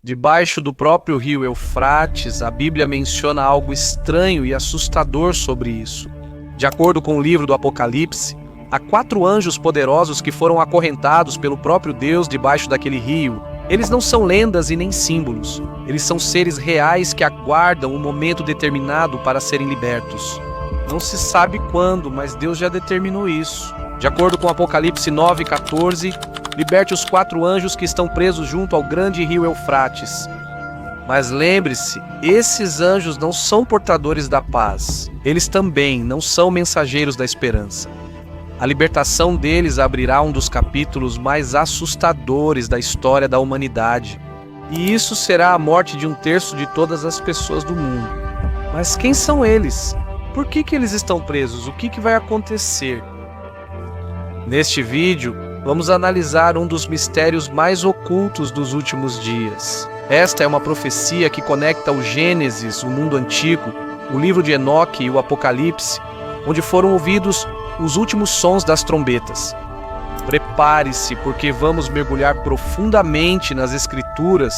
Debaixo do próprio rio Eufrates, a Bíblia menciona algo estranho e assustador sobre isso. De acordo com o livro do Apocalipse, há 4 anjos poderosos que foram acorrentados pelo próprio Deus debaixo daquele rio. Eles não são lendas e nem símbolos. Eles são seres reais que aguardam um momento determinado para serem libertos. Não se sabe quando, mas Deus já determinou isso. De acordo com Apocalipse 9:14, liberte os 4 anjos que estão presos junto ao grande rio Eufrates. Mas lembre-se, esses anjos não são portadores da paz. Eles também não são mensageiros da esperança. A libertação deles abrirá um dos capítulos mais assustadores da história da humanidade. E isso será a morte de 1/3 de todas as pessoas do mundo. Mas quem são eles? Por que eles estão presos? O que vai acontecer? Neste vídeo, vamos analisar um dos mistérios mais ocultos dos últimos dias. Esta é uma profecia que conecta o Gênesis, o mundo antigo, o livro de Enoque e o Apocalipse, onde foram ouvidos os últimos sons das trombetas. Prepare-se, porque vamos mergulhar profundamente nas Escrituras,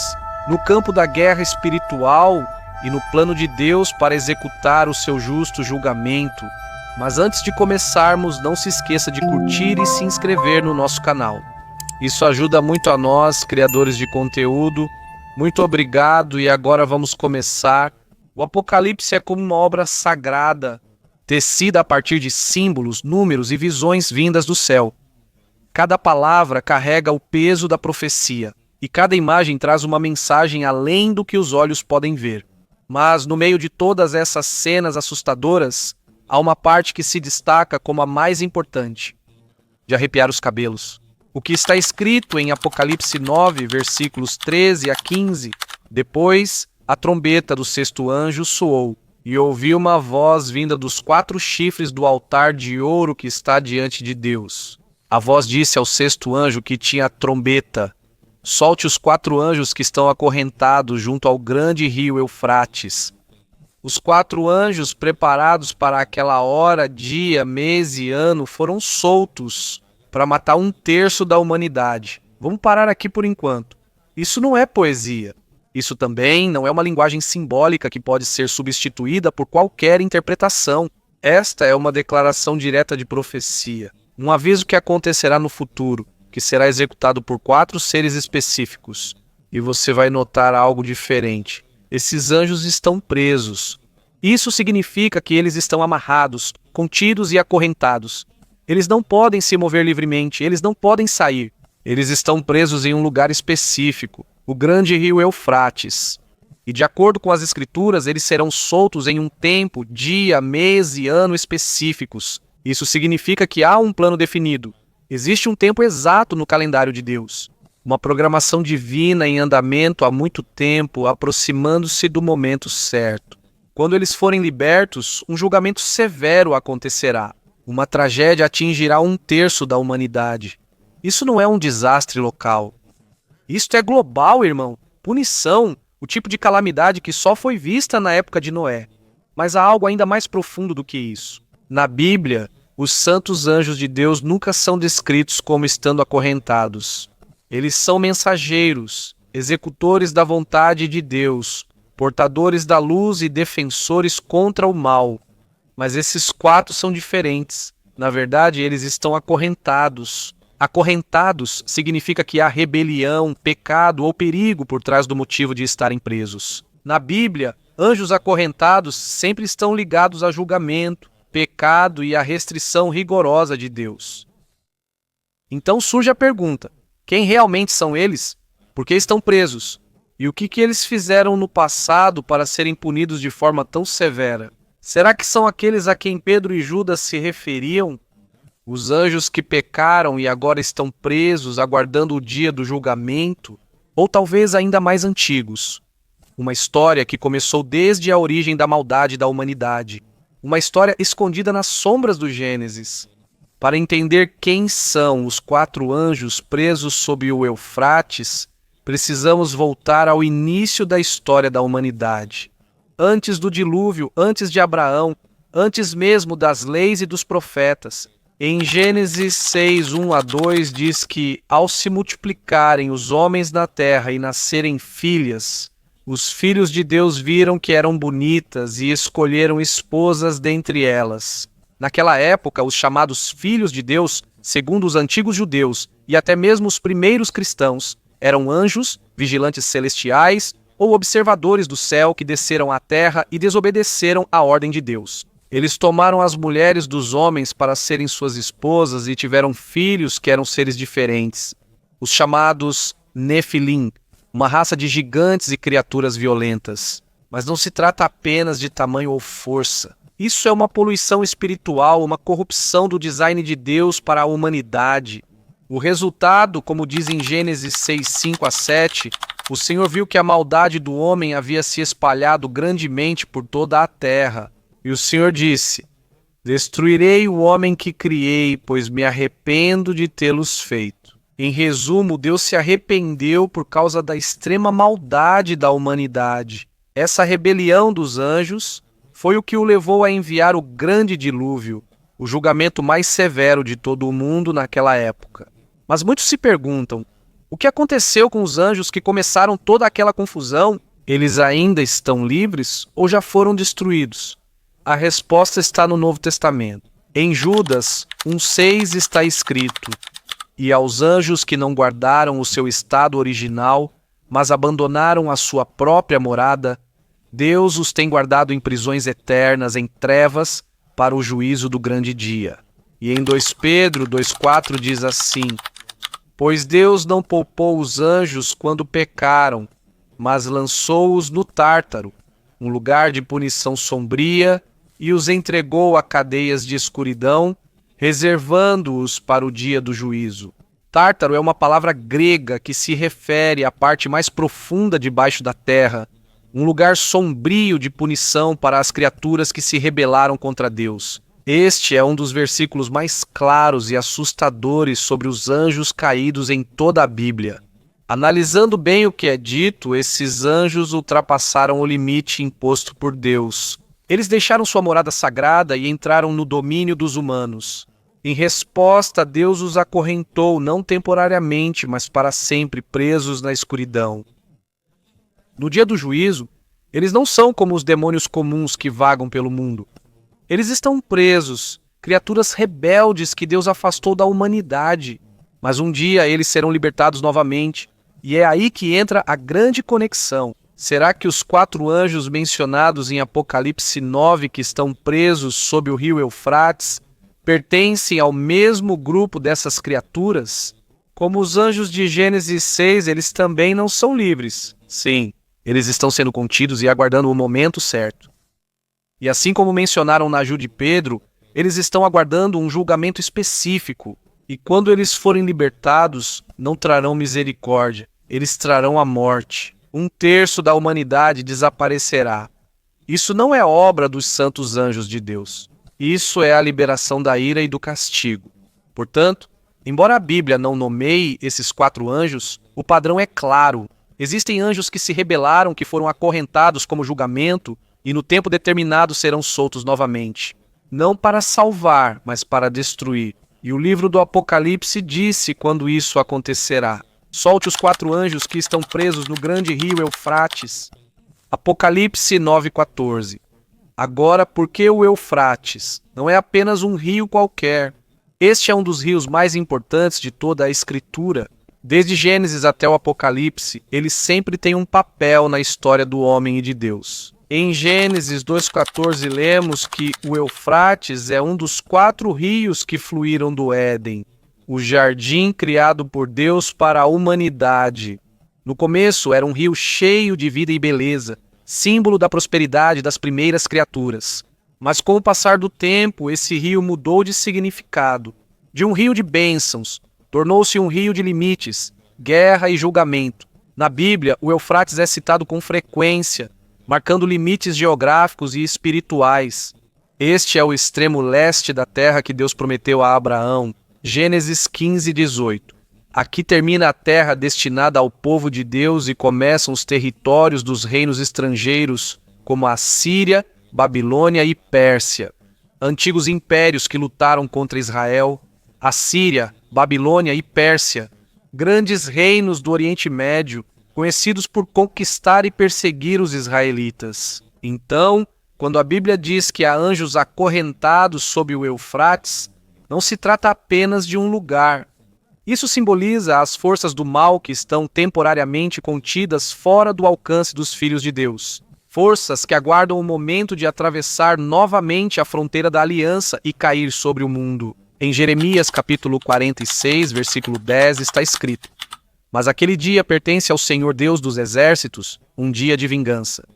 no campo da guerra espiritual e no plano de Deus para executar o seu justo julgamento. Mas antes de começarmos, não se esqueça de curtir e se inscrever no nosso canal. Isso ajuda muito a nós, criadores de conteúdo. Muito obrigado e agora vamos começar. O Apocalipse é como uma obra sagrada, tecida a partir de símbolos, números e visões vindas do céu. Cada palavra carrega o peso da profecia, e cada imagem traz uma mensagem além do que os olhos podem ver. Mas no meio de todas essas cenas assustadoras, há uma parte que se destaca como a mais importante, de arrepiar os cabelos. O que está escrito em Apocalipse 9, versículos 13 a 15, depois a trombeta do 6º anjo soou, e ouvi uma voz vinda dos 4 chifres do altar de ouro que está diante de Deus. A voz disse ao 6º anjo que tinha a trombeta: solte os 4 anjos que estão acorrentados junto ao grande rio Eufrates. Os 4 anjos preparados para aquela hora, dia, mês e ano foram soltos para matar 1/3 da humanidade. Vamos parar aqui por enquanto. Isso não é poesia. Isso também não é uma linguagem simbólica que pode ser substituída por qualquer interpretação. Esta é uma declaração direta de profecia, um aviso que acontecerá no futuro, que será executado por 4 seres específicos. E você vai notar algo diferente. Esses anjos estão presos. Isso significa que eles estão amarrados, contidos e acorrentados. Eles não podem se mover livremente, eles não podem sair. Eles estão presos em um lugar específico, o grande rio Eufrates. E de acordo com as Escrituras, eles serão soltos em um tempo, dia, mês e ano específicos. Isso significa que há um plano definido. Existe um tempo exato no calendário de Deus. Uma programação divina em andamento há muito tempo, aproximando-se do momento certo. Quando eles forem libertos, um julgamento severo acontecerá. Uma tragédia atingirá 1/3 da humanidade. Isso não é um desastre local. Isto é global, irmão. Punição, o tipo de calamidade que só foi vista na época de Noé. Mas há algo ainda mais profundo do que isso. Na Bíblia, os santos anjos de Deus nunca são descritos como estando acorrentados. Eles são mensageiros, executores da vontade de Deus, portadores da luz e defensores contra o mal. Mas esses 4 são diferentes. Na verdade, eles estão acorrentados. Acorrentados significa que há rebelião, pecado ou perigo por trás do motivo de estarem presos. Na Bíblia, anjos acorrentados sempre estão ligados a julgamento, pecado e a restrição rigorosa de Deus. Então surge a pergunta: quem realmente são eles? Por que estão presos? E o que eles fizeram no passado para serem punidos de forma tão severa? Será que são aqueles a quem Pedro e Judas se referiam? Os anjos que pecaram e agora estão presos, aguardando o dia do julgamento? Ou talvez ainda mais antigos? Uma história que começou desde a origem da maldade da humanidade. Uma história escondida nas sombras do Gênesis. Para entender quem são os 4 anjos presos sob o Eufrates, precisamos voltar ao início da história da humanidade. Antes do dilúvio, antes de Abraão, antes mesmo das leis e dos profetas. Em Gênesis 6, 1 a 2, diz que, ao se multiplicarem os homens na terra e nascerem filhas, os filhos de Deus viram que eram bonitas e escolheram esposas dentre elas. Naquela época, os chamados filhos de Deus, segundo os antigos judeus e até mesmo os primeiros cristãos, eram anjos, vigilantes celestiais ou observadores do céu que desceram à terra e desobedeceram à ordem de Deus. Eles tomaram as mulheres dos homens para serem suas esposas e tiveram filhos que eram seres diferentes. Os chamados Nefilim, uma raça de gigantes e criaturas violentas. Mas não se trata apenas de tamanho ou força. Isso é uma poluição espiritual, uma corrupção do design de Deus para a humanidade. O resultado, como diz em Gênesis 6, 5 a 7, o Senhor viu que a maldade do homem havia se espalhado grandemente por toda a terra. E o Senhor disse: destruirei o homem que criei, pois me arrependo de tê-los feito. Em resumo, Deus se arrependeu por causa da extrema maldade da humanidade. Essa rebelião dos anjos foi o que o levou a enviar o grande dilúvio, o julgamento mais severo de todo o mundo naquela época. Mas muitos se perguntam: o que aconteceu com os anjos que começaram toda aquela confusão? Eles ainda estão livres ou já foram destruídos? A resposta está no Novo Testamento. Em Judas 1,6 está escrito: e aos anjos que não guardaram o seu estado original, mas abandonaram a sua própria morada, Deus os tem guardado em prisões eternas, em trevas, para o juízo do grande dia. E em 2 Pedro 2,4 diz assim: pois Deus não poupou os anjos quando pecaram, mas lançou-os no Tártaro, um lugar de punição sombria, e os entregou a cadeias de escuridão, reservando-os para o dia do juízo. Tártaro é uma palavra grega que se refere à parte mais profunda debaixo da terra, um lugar sombrio de punição para as criaturas que se rebelaram contra Deus. Este é um dos versículos mais claros e assustadores sobre os anjos caídos em toda a Bíblia. Analisando bem o que é dito, esses anjos ultrapassaram o limite imposto por Deus. Eles deixaram sua morada sagrada e entraram no domínio dos humanos. Em resposta, Deus os acorrentou, não temporariamente, mas para sempre, presos na escuridão. No dia do juízo, eles não são como os demônios comuns que vagam pelo mundo. Eles estão presos, criaturas rebeldes que Deus afastou da humanidade. Mas um dia eles serão libertados novamente, e é aí que entra a grande conexão. Será que os 4 anjos mencionados em Apocalipse 9, que estão presos sob o rio Eufrates, pertencem ao mesmo grupo dessas criaturas? Como os anjos de Gênesis 6, eles também não são livres. Sim, eles estão sendo contidos e aguardando o momento certo. E assim como mencionaram na Ju de Pedro, eles estão aguardando um julgamento específico. E quando eles forem libertados, não trarão misericórdia, eles trarão a morte. 1/3 da humanidade desaparecerá. Isso não é obra dos santos anjos de Deus. Isso é a liberação da ira e do castigo. Portanto, embora a Bíblia não nomeie esses 4 anjos, o padrão é claro. Existem anjos que se rebelaram, que foram acorrentados como julgamento, e no tempo determinado serão soltos novamente. Não para salvar, mas para destruir. E o livro do Apocalipse disse quando isso acontecerá. Solte os 4 anjos que estão presos no grande rio Eufrates. Apocalipse 9,14. Agora, por que o Eufrates? Não é apenas um rio qualquer. Este é um dos rios mais importantes de toda a Escritura. Desde Gênesis até o Apocalipse, ele sempre tem um papel na história do homem e de Deus. Em Gênesis 2,14 lemos que o Eufrates é um dos 4 rios que fluíram do Éden, o jardim criado por Deus para a humanidade. No começo era um rio cheio de vida e beleza, símbolo da prosperidade das primeiras criaturas. Mas com o passar do tempo, esse rio mudou de significado. De um rio de bênçãos, tornou-se um rio de limites, guerra e julgamento. Na Bíblia, o Eufrates é citado com frequência, marcando limites geográficos e espirituais. Este é o extremo leste da terra que Deus prometeu a Abraão. Gênesis 15:18. Aqui termina a terra destinada ao povo de Deus e começam os territórios dos reinos estrangeiros, como a Síria, Babilônia e Pérsia. antigos impérios que lutaram contra Israel, Assíria, Babilônia e Pérsia, grandes reinos do Oriente Médio, conhecidos por conquistar e perseguir os israelitas. Então, quando a Bíblia diz que há anjos acorrentados sob o Eufrates, não se trata apenas de um lugar. Isso simboliza as forças do mal que estão temporariamente contidas fora do alcance dos filhos de Deus. Forças que aguardam o momento de atravessar novamente a fronteira da aliança e cair sobre o mundo. Em Jeremias capítulo 46, versículo 10, está escrito: "Mas aquele dia pertence ao Senhor Deus dos exércitos, um dia de vingança.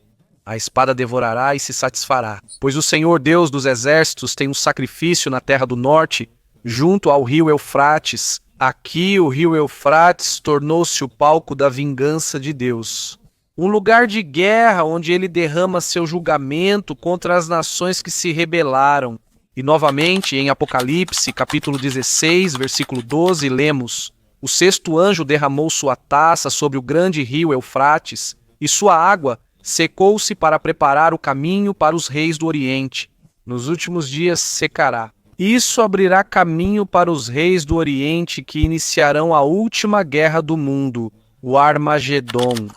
A espada devorará e se satisfará, pois o Senhor Deus dos exércitos tem um sacrifício na terra do norte, junto ao rio Eufrates. Aqui o rio Eufrates tornou-se o palco da vingança de Deus. Um lugar de guerra onde ele derrama seu julgamento contra as nações que se rebelaram." E novamente, em Apocalipse, capítulo 16, versículo 12, lemos: "O sexto anjo derramou sua taça sobre o grande rio Eufrates, e sua água secou-se para preparar o caminho para os reis do Oriente. Nos últimos dias secará. Isso abrirá caminho para os reis do Oriente que iniciarão a última guerra do mundo, o Armagedon."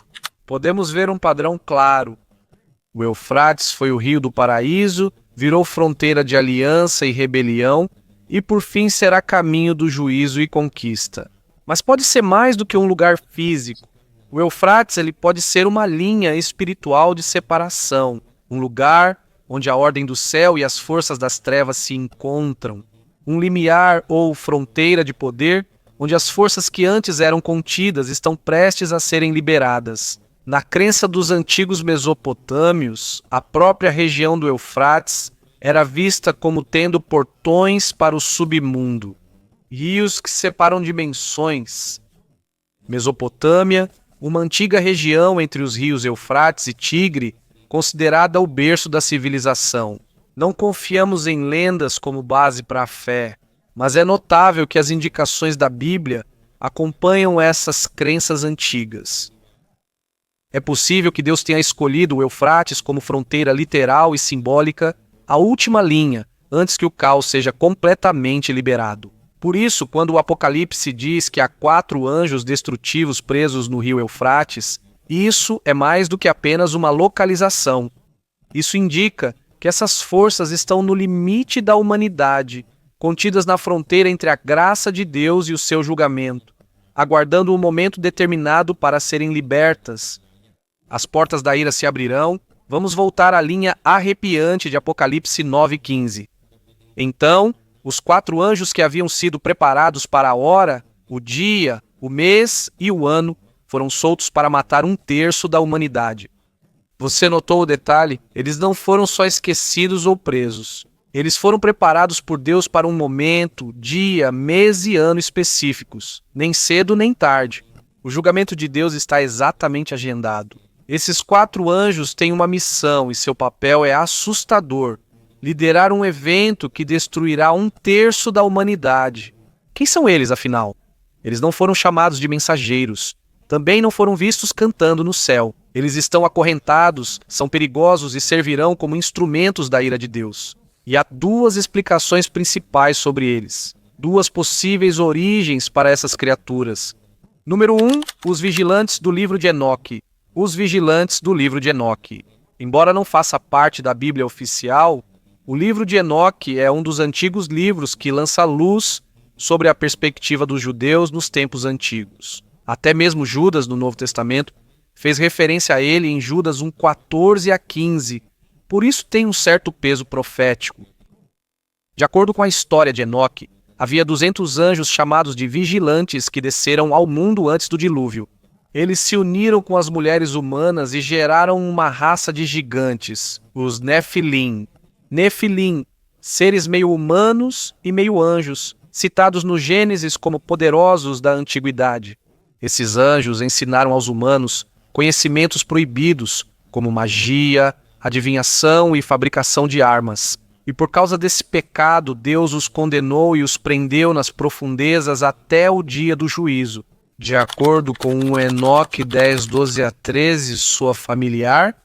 Podemos ver um padrão claro. O Eufrates foi o rio do paraíso, virou fronteira de aliança e rebelião, e por fim será caminho do juízo e conquista. Mas pode ser mais do que um lugar físico. O Eufrates ele pode ser uma linha espiritual de separação, um lugar onde a ordem do céu e as forças das trevas se encontram, um limiar ou fronteira de poder, onde as forças que antes eram contidas estão prestes a serem liberadas. Na crença dos antigos mesopotâmios, a própria região do Eufrates era vista como tendo portões para o submundo, rios que separam dimensões. Mesopotâmia, uma antiga região entre os rios Eufrates e Tigre, considerada o berço da civilização. Não confiamos em lendas como base para a fé, mas é notável que as indicações da Bíblia acompanham essas crenças antigas. É possível que Deus tenha escolhido o Eufrates como fronteira literal e simbólica, a última linha, antes que o caos seja completamente liberado. Por isso, quando o Apocalipse diz que há 4 anjos destrutivos presos no rio Eufrates, isso é mais do que apenas uma localização. Isso indica que essas forças estão no limite da humanidade, contidas na fronteira entre a graça de Deus e o seu julgamento, aguardando um momento determinado para serem libertas. As portas da ira se abrirão. Vamos voltar à linha arrepiante de Apocalipse 9:15. Então, os 4 anjos que haviam sido preparados para a hora, o dia, o mês e o ano foram soltos para matar 1/3 da humanidade. Você notou o detalhe? Eles não foram só esquecidos ou presos. Eles foram preparados por Deus para um momento, dia, mês e ano específicos, nem cedo nem tarde. O julgamento de Deus está exatamente agendado. Esses 4 anjos têm uma missão e seu papel é assustador: liderar um evento que destruirá 1/3 da humanidade. Quem são eles, afinal? Eles não foram chamados de mensageiros. Também não foram vistos cantando no céu. Eles estão acorrentados, são perigosos e servirão como instrumentos da ira de Deus. E há 2 explicações principais sobre eles. 2 possíveis origens para essas criaturas. Número 1, os vigilantes do livro de Enoque. Os vigilantes do livro de Enoque. Embora não faça parte da Bíblia oficial, o livro de Enoque é um dos antigos livros que lança luz sobre a perspectiva dos judeus nos tempos antigos. Até mesmo Judas, no Novo Testamento, fez referência a ele em Judas 1:14-15. Por isso tem um certo peso profético. De acordo com a história de Enoque, havia 200 anjos chamados de vigilantes que desceram ao mundo antes do dilúvio. Eles se uniram com as mulheres humanas e geraram uma raça de gigantes, os Nefilim. Nefilim, seres meio humanos e meio anjos, citados no Gênesis como poderosos da antiguidade. Esses anjos ensinaram aos humanos conhecimentos proibidos, como magia, adivinhação e fabricação de armas. E por causa desse pecado, Deus os condenou e os prendeu nas profundezas até o dia do juízo. De acordo com o Enoque 10:12-13, sua familiar,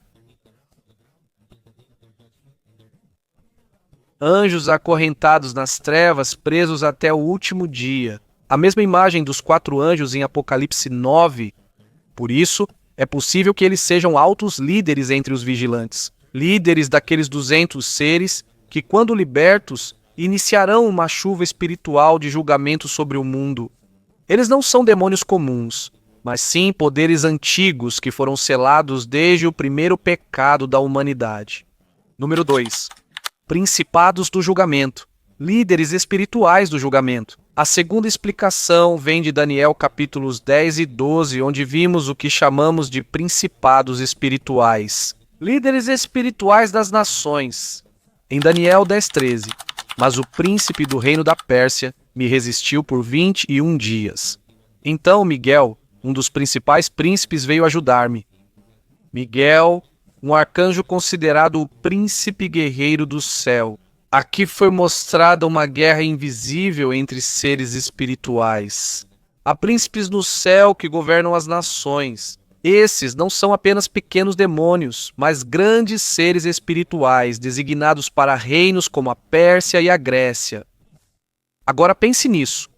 Anjos acorrentados nas trevas, presos até o último dia. A mesma imagem dos 4 anjos em Apocalipse 9. Por isso, é possível que eles sejam altos líderes entre os vigilantes. Líderes daqueles 200 seres que, quando libertos, iniciarão uma chuva espiritual de julgamento sobre o mundo. Eles não são demônios comuns, mas sim poderes antigos que foram selados desde o primeiro pecado da humanidade. Número 2. Principados do julgamento. Líderes espirituais do julgamento. A segunda explicação vem de Daniel capítulos 10 e 12, onde vimos o que chamamos de principados espirituais. Líderes espirituais das nações. Em Daniel 10:13. Mas o príncipe do reino da Pérsia me resistiu por 21 dias. Então Miguel, um dos principais príncipes, veio ajudar-me. Miguel, um arcanjo considerado o príncipe guerreiro do céu. Aqui foi mostrada uma guerra invisível entre seres espirituais. Há príncipes no céu que governam as nações. Esses não são apenas pequenos demônios, mas grandes seres espirituais, designados para reinos como a Pérsia e a Grécia. Agora pense nisso.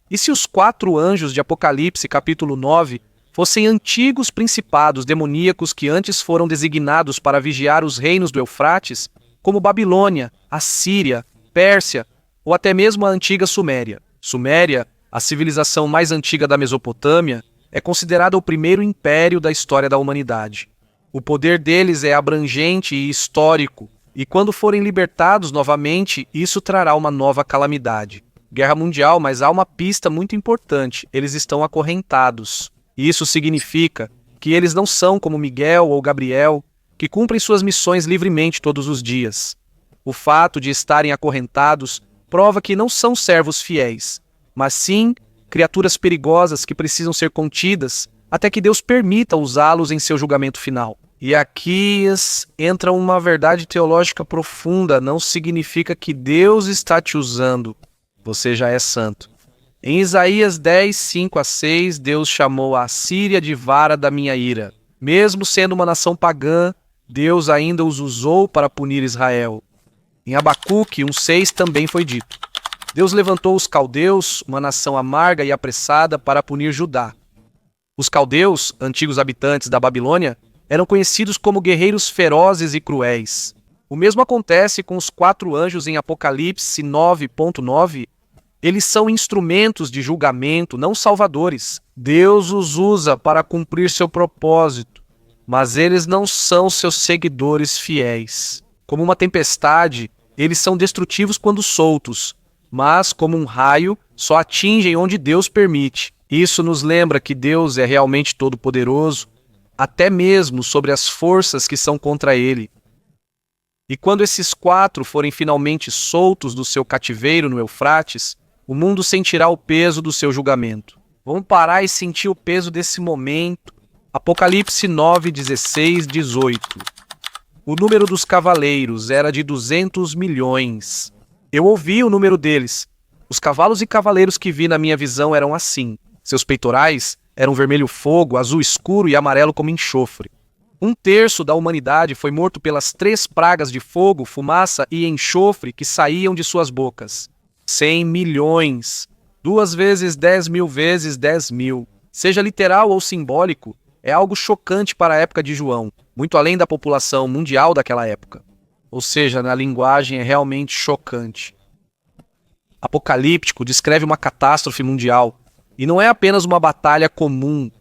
E se os 4 anjos de Apocalipse, capítulo 9, fossem antigos principados demoníacos que antes foram designados para vigiar os reinos do Eufrates, como Babilônia, Assíria, Pérsia ou até mesmo a antiga Suméria? Suméria, a civilização mais antiga da Mesopotâmia, é considerada o primeiro império da história da humanidade. O poder deles é abrangente e histórico, e quando forem libertados novamente, isso trará uma nova calamidade. Guerra mundial, mas há uma pista muito importante: eles estão acorrentados. E isso significa que eles não são como Miguel ou Gabriel, que cumprem suas missões livremente todos os dias. O fato de estarem acorrentados prova que não são servos fiéis, mas sim criaturas perigosas que precisam ser contidas até que Deus permita usá-los em seu julgamento final. E aqui entra uma verdade teológica profunda: não significa que Deus está te usando, você já é santo. Em Isaías 10, 5-6, Deus chamou a Assíria de vara da minha ira. Mesmo sendo uma nação pagã, Deus ainda os usou para punir Israel. Em Abacuque 1,6 também foi dito: Deus levantou os caldeus, uma nação amarga e apressada, para punir Judá. Os caldeus, antigos habitantes da Babilônia, eram conhecidos como guerreiros ferozes e cruéis. O mesmo acontece com os 4 anjos em Apocalipse 9.9. Eles são instrumentos de julgamento, não salvadores. Deus os usa para cumprir seu propósito, mas eles não são seus seguidores fiéis. Como uma tempestade, eles são destrutivos quando soltos, mas, como um raio, só atingem onde Deus permite. Isso nos lembra que Deus é realmente todo-poderoso, até mesmo sobre as forças que são contra ele. E quando esses 4 forem finalmente soltos do seu cativeiro no Eufrates, o mundo sentirá o peso do seu julgamento. Vamos parar e sentir o peso desse momento. Apocalipse 9, 16, 18. O número dos cavaleiros era de 200 milhões. Eu ouvi o número deles. Os cavalos e cavaleiros que vi na minha visão eram assim. Seus peitorais eram vermelho fogo, azul escuro e amarelo como enxofre. 1/3 da humanidade foi morto pelas 3 pragas de fogo, fumaça e enxofre que saíam de suas bocas. 100 milhões. 2 vezes 10 mil vezes 10 mil. Seja literal ou simbólico, é algo chocante para a época de João, muito além da população mundial daquela época. Ou seja, na linguagem é realmente chocante. Apocalíptico descreve uma catástrofe mundial, e não é apenas uma batalha comum.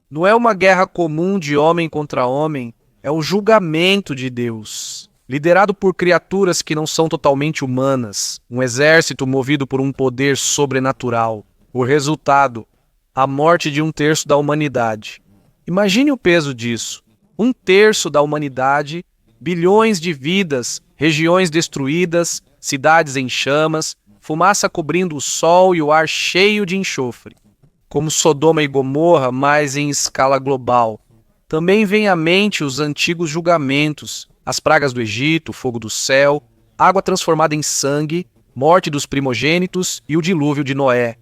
Não é uma guerra comum de homem contra homem, é o julgamento de Deus, liderado por criaturas que não são totalmente humanas, um exército movido por um poder sobrenatural. O resultado, a morte de 1/3 da humanidade. Imagine o peso disso. 1/3 da humanidade, bilhões de vidas, regiões destruídas, cidades em chamas, fumaça cobrindo o sol e o ar cheio de enxofre. Como Sodoma e Gomorra, mas em escala global. Também vem à mente os antigos julgamentos, as pragas do Egito, o fogo do céu, água transformada em sangue, morte dos primogênitos e o dilúvio de Noé,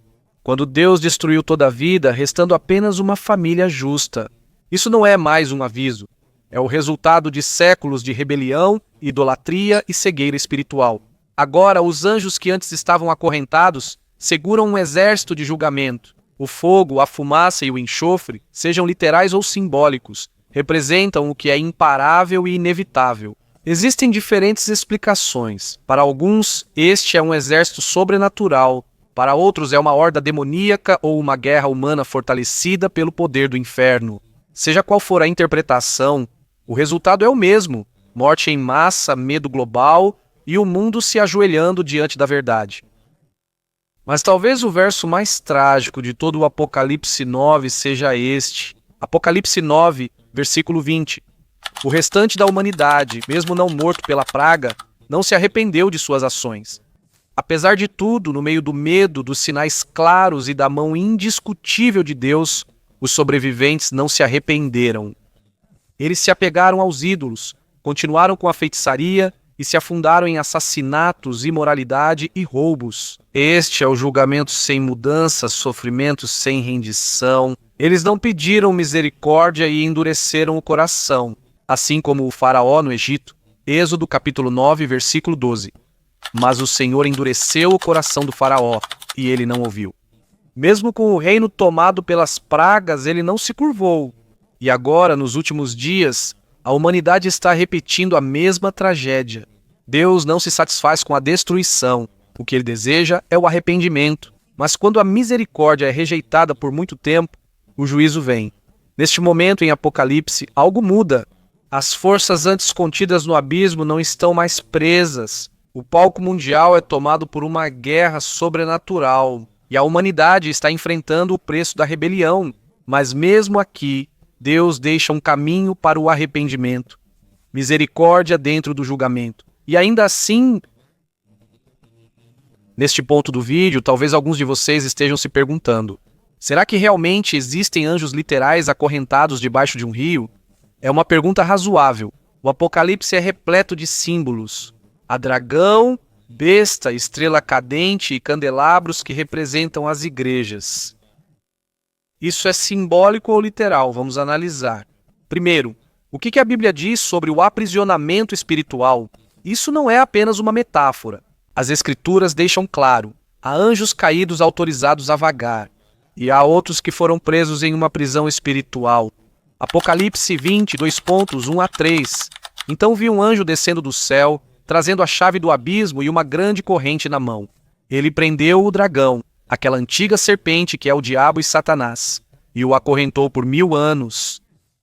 quando Deus destruiu toda a vida, restando apenas uma família justa. Isso não é mais um aviso, é o resultado de séculos de rebelião, idolatria e cegueira espiritual. Agora, os anjos que antes estavam acorrentados seguram um exército de julgamento. O fogo, a fumaça e o enxofre, sejam literais ou simbólicos, representam o que é imparável e inevitável. Existem diferentes explicações. Para alguns, este é um exército sobrenatural. Para outros, é uma horda demoníaca ou uma guerra humana fortalecida pelo poder do inferno. Seja qual for a interpretação, o resultado é o mesmo: morte em massa, medo global e o mundo se ajoelhando diante da verdade. Mas talvez o verso mais trágico de todo o Apocalipse 9 seja este. Apocalipse 9, versículo 20. O restante da humanidade, mesmo não morto pela praga, não se arrependeu de suas ações. Apesar de tudo, no meio do medo, dos sinais claros e da mão indiscutível de Deus, os sobreviventes não se arrependeram. Eles se apegaram aos ídolos, continuaram com a feitiçaria e se afundaram em assassinatos, imoralidade e roubos. Este é o julgamento sem mudança, sofrimento sem rendição. Eles não pediram misericórdia e endureceram o coração, assim como o faraó no Egito. Êxodo capítulo 9, versículo 12. Mas o Senhor endureceu o coração do faraó, e ele não ouviu. Mesmo com o reino tomado pelas pragas, ele não se curvou. E agora, nos últimos dias, a humanidade está repetindo a mesma tragédia. Deus não se satisfaz com a destruição. O que ele deseja é o arrependimento. Mas quando a misericórdia é rejeitada por muito tempo, o juízo vem. Neste momento, em Apocalipse, algo muda. As forças antes contidas no abismo não estão mais presas. O palco mundial é tomado por uma guerra sobrenatural. E a humanidade está enfrentando o preço da rebelião. Mas mesmo aqui, Deus deixa um caminho para o arrependimento. Misericórdia dentro do julgamento. E ainda assim, neste ponto do vídeo, talvez alguns de vocês estejam se perguntando: será que realmente existem anjos literais acorrentados debaixo de um rio? É uma pergunta razoável. O Apocalipse é repleto de símbolos. Há dragão, besta, estrela cadente e candelabros que representam as igrejas. Isso é simbólico ou literal? Vamos analisar. Primeiro, o que a Bíblia diz sobre o aprisionamento espiritual? Isso não é apenas uma metáfora. As Escrituras deixam claro: há anjos caídos autorizados a vagar, e há outros que foram presos em uma prisão espiritual. Apocalipse 20, 1 a 3. Então vi um anjo descendo do céu, trazendo a chave do abismo e uma grande corrente na mão. Ele prendeu o dragão, aquela antiga serpente que é o diabo e Satanás, e o acorrentou por 1000 anos.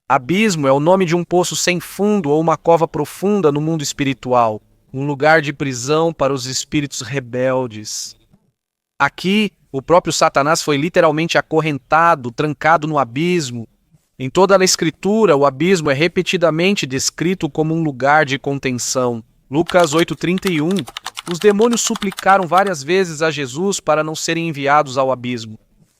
Abismo é o nome de um poço sem fundo ou uma cova profunda no mundo espiritual, um lugar de prisão para os espíritos rebeldes. Aqui, o próprio Satanás foi literalmente acorrentado, trancado no abismo. Em toda a Escritura, o abismo é repetidamente descrito como um lugar de contenção. Lucas 8,31. Os demônios suplicaram várias vezes a Jesus para não serem enviados ao abismo.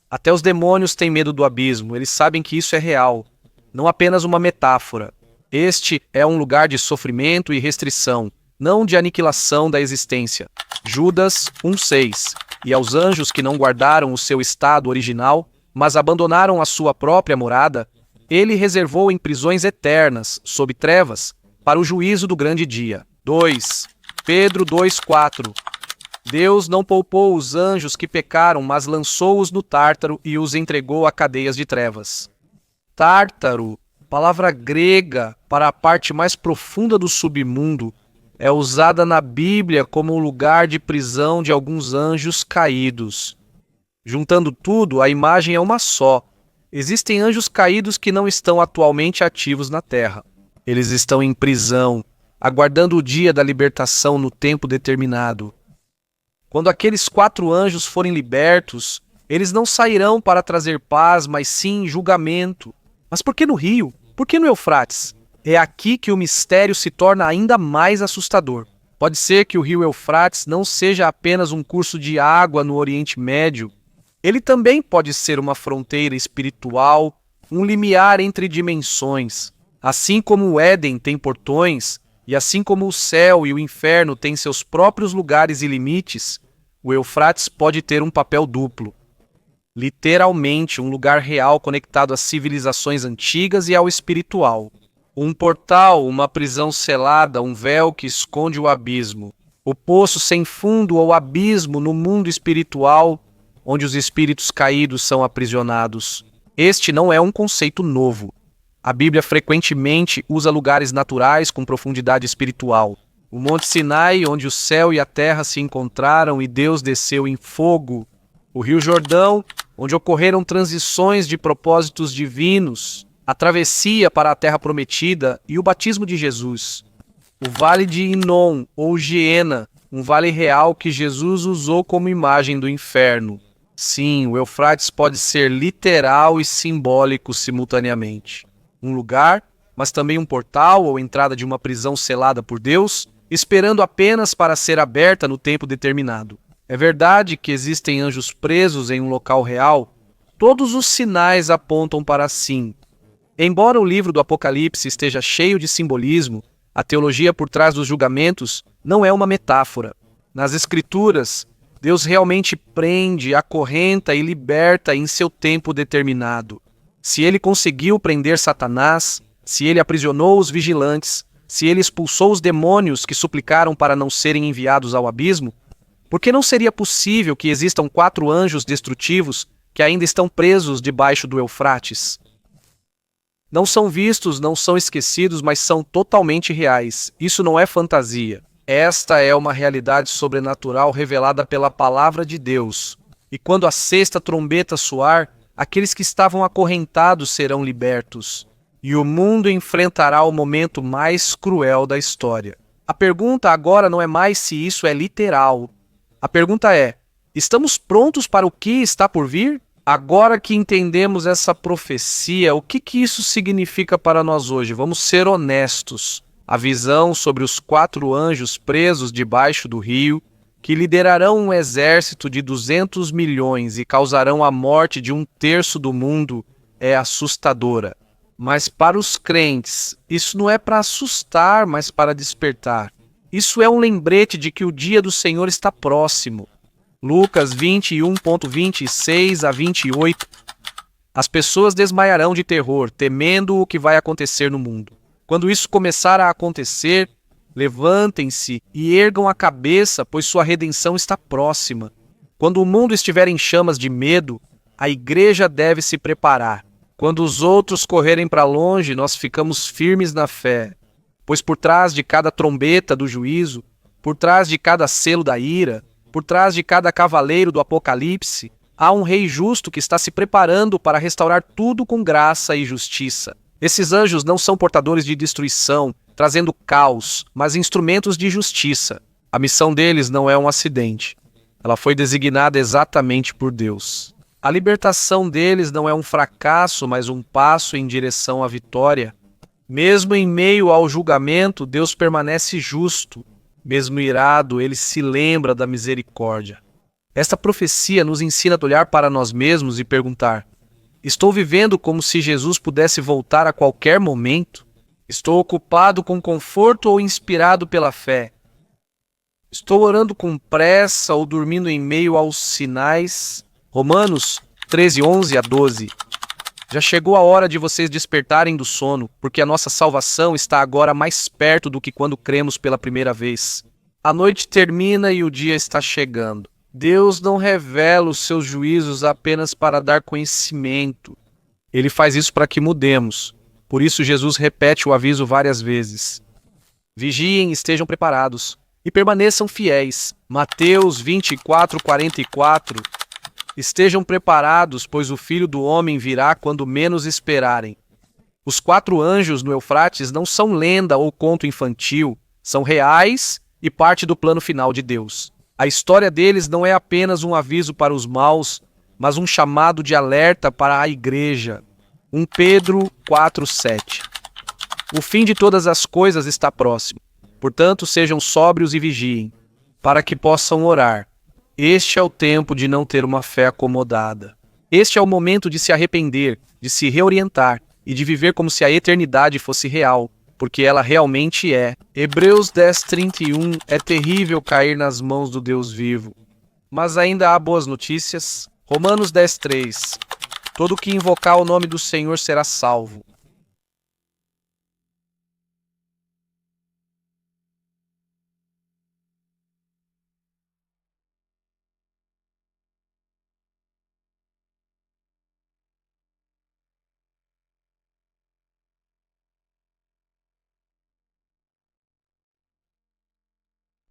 Até os demônios têm medo do abismo, eles sabem que isso é real, não apenas uma metáfora. Este é um lugar de sofrimento e restrição, não de aniquilação da existência. Judas 1,6. E aos anjos que não guardaram o seu estado original, mas abandonaram a sua própria morada, ele reservou em prisões eternas, sob trevas, para o juízo do grande dia. 2. Pedro 2,4. Deus não poupou os anjos que pecaram, mas lançou-os no Tártaro e os entregou a cadeias de trevas. Tártaro, palavra grega para a parte mais profunda do submundo, é usada na Bíblia como um lugar de prisão de alguns anjos caídos. Juntando tudo, a imagem é uma só. Existem anjos caídos que não estão atualmente ativos na Terra. Eles estão em prisão, aguardando o dia da libertação no tempo determinado. Quando aqueles 4 anjos forem libertos, eles não sairão para trazer paz, mas sim julgamento. Mas por que no rio? Por que no Eufrates? É aqui que o mistério se torna ainda mais assustador. Pode ser que o rio Eufrates não seja apenas um curso de água no Oriente Médio. Ele também pode ser uma fronteira espiritual, um limiar entre dimensões. Assim como o Éden tem portões, e assim como o céu e o inferno têm seus próprios lugares e limites, o Eufrates pode ter um papel duplo. Literalmente, um lugar real conectado às civilizações antigas e ao espiritual. Um portal, uma prisão selada, um véu que esconde o abismo. O poço sem fundo ou abismo no mundo espiritual, onde os espíritos caídos são aprisionados. Este não é um conceito novo. A Bíblia frequentemente usa lugares naturais com profundidade espiritual. O Monte Sinai, onde o céu e a terra se encontraram e Deus desceu em fogo. O Rio Jordão, onde ocorreram transições de propósitos divinos. A travessia para a terra prometida e o batismo de Jesus. O Vale de Inom, ou Geena, um vale real que Jesus usou como imagem do inferno. Sim, o Eufrates pode ser literal e simbólico simultaneamente. Um lugar, mas também um portal ou entrada de uma prisão selada por Deus, esperando apenas para ser aberta no tempo determinado. É verdade que existem anjos presos em um local real? Todos os sinais apontam para sim. Embora o livro do Apocalipse esteja cheio de simbolismo, a teologia por trás dos julgamentos não é uma metáfora. Nas Escrituras, Deus realmente prende, acorrenta e liberta em seu tempo determinado. Se ele conseguiu prender Satanás, se ele aprisionou os vigilantes, se ele expulsou os demônios que suplicaram para não serem enviados ao abismo, por que não seria possível que existam 4 anjos destrutivos que ainda estão presos debaixo do Eufrates? Não são vistos, não são esquecidos, mas são totalmente reais. Isso não é fantasia. Esta é uma realidade sobrenatural revelada pela palavra de Deus. E quando a 6ª trombeta soar, aqueles que estavam acorrentados serão libertos. E o mundo enfrentará o momento mais cruel da história. A pergunta agora não é mais se isso é literal. A pergunta é: estamos prontos para o que está por vir? Agora que entendemos essa profecia, o que isso significa para nós hoje? Vamos ser honestos. A visão sobre os 4 anjos presos debaixo do rio, que liderarão um exército de 200 milhões e causarão a morte de 1/3 do mundo, é assustadora. Mas para os crentes, isso não é para assustar, mas para despertar. Isso é um lembrete de que o dia do Senhor está próximo. Lucas 21:26 a 28. As pessoas desmaiarão de terror, temendo o que vai acontecer no mundo. Quando isso começar a acontecer, levantem-se e ergam a cabeça, pois sua redenção está próxima. Quando o mundo estiver em chamas de medo, a igreja deve se preparar. Quando os outros correrem para longe, nós ficamos firmes na fé. Pois por trás de cada trombeta do juízo, por trás de cada selo da ira, por trás de cada cavaleiro do Apocalipse, há um rei justo que está se preparando para restaurar tudo com graça e justiça. Esses anjos não são portadores de destruição, trazendo caos, mas instrumentos de justiça. A missão deles não é um acidente. Ela foi designada exatamente por Deus. A libertação deles não é um fracasso, mas um passo em direção à vitória. Mesmo em meio ao julgamento, Deus permanece justo. Mesmo irado, ele se lembra da misericórdia. Esta profecia nos ensina a olhar para nós mesmos e perguntar: estou vivendo como se Jesus pudesse voltar a qualquer momento? Estou ocupado com conforto ou inspirado pela fé? Estou orando com pressa ou dormindo em meio aos sinais? Romanos 13:11 a 12. Já chegou a hora de vocês despertarem do sono, porque a nossa salvação está agora mais perto do que quando cremos pela primeira vez. A noite termina e o dia está chegando. Deus não revela os seus juízos apenas para dar conhecimento. Ele faz isso para que mudemos. Por isso Jesus repete o aviso várias vezes. Vigiem, estejam preparados e permaneçam fiéis. Mateus 24:44. Estejam preparados, pois o Filho do Homem virá quando menos esperarem. Os 4 anjos no Eufrates não são lenda ou conto infantil, são reais e parte do plano final de Deus. A história deles não é apenas um aviso para os maus, mas um chamado de alerta para a igreja. 1 Pedro 4:7. O fim de todas as coisas está próximo. Portanto, sejam sóbrios e vigiem, para que possam orar. Este é o tempo de não ter uma fé acomodada. Este é o momento de se arrepender, de se reorientar e de viver como se a eternidade fosse real, porque ela realmente é. Hebreus 10:31. É terrível cair nas mãos do Deus vivo. Mas ainda há boas notícias. Romanos 10:3. Todo que invocar o nome do Senhor será salvo.